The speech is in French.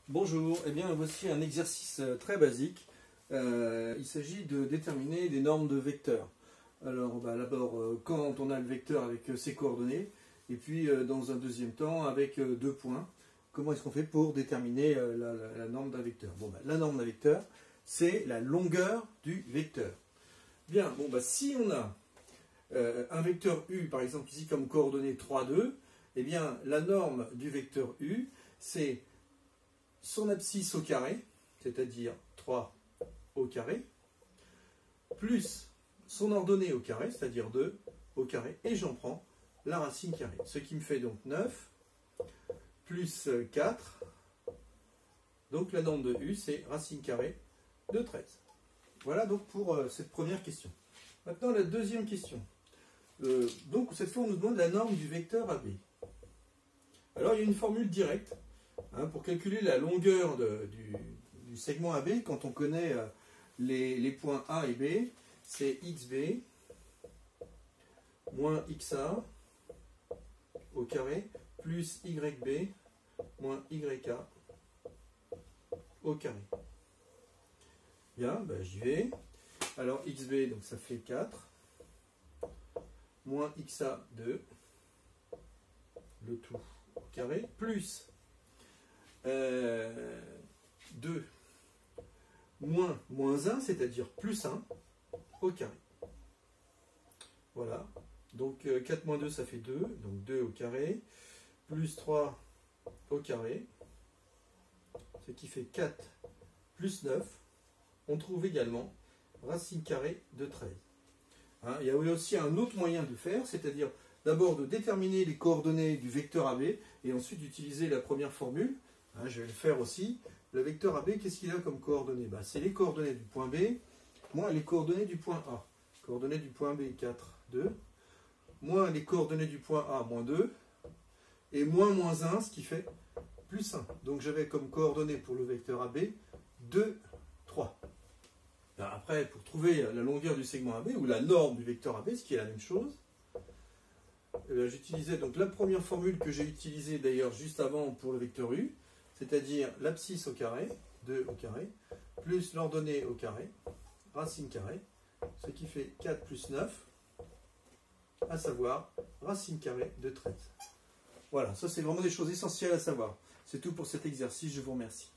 Bonjour, eh bien voici un exercice très basique. Il s'agit de déterminer des normes de vecteurs. Alors d'abord quand on a le vecteur avec ses coordonnées, et puis dans un deuxième temps avec deux points. Comment est-ce qu'on fait pour déterminer la norme d'un vecteur? La norme d'un vecteur, c'est la longueur du vecteur. Bien, si on a un vecteur U, par exemple ici comme coordonnée 3, 2, eh bien la norme du vecteur U, c'est son abscisse au carré, c'est-à-dire 3 au carré, plus son ordonnée au carré, c'est-à-dire 2 au carré, et j'en prends la racine carrée. Ce qui me fait donc 9, plus 4, donc la norme de U, c'est racine carrée de 13. Voilà donc pour cette première question. Maintenant la deuxième question. Donc cette fois on nous demande la norme du vecteur AB. Alors il y a une formule directe. Pour calculer la longueur du segment AB, quand on connaît les points A et B, c'est XB moins XA au carré plus YB moins YA au carré. Bien, j'y vais. Alors XB, donc ça fait 4, moins XA 2, le tout au carré, plus 2 moins 1, c'est-à-dire plus 1 au carré. Voilà. Donc 4 moins 2, ça fait 2. Donc 2 au carré. Plus 3 au carré. Ce qui fait 4 plus 9. On trouve également racine carrée de 13. Il y a aussi un autre moyen de faire, c'est-à-dire d'abord de déterminer les coordonnées du vecteur AB et ensuite d'utiliser la première formule. Je vais le faire aussi. Le vecteur AB, qu'est-ce qu'il a comme coordonnées? C'est les coordonnées du point B moins les coordonnées du point A. Coordonnées du point B, 4, 2. Moins les coordonnées du point A, moins 2. Et moins 1, ce qui fait plus 1. Donc j'avais comme coordonnées pour le vecteur AB 2, 3. Après, pour trouver la longueur du segment AB, ou la norme du vecteur AB, ce qui est la même chose, j'utilisais donc la première formule que j'ai utilisée d'ailleurs juste avant pour le vecteur U, c'est-à-dire l'abscisse au carré, 2 au carré, plus l'ordonnée au carré, racine carrée, ce qui fait 4 plus 9, à savoir racine carrée de 13. Voilà, ça c'est vraiment des choses essentielles à savoir. C'est tout pour cet exercice, je vous remercie.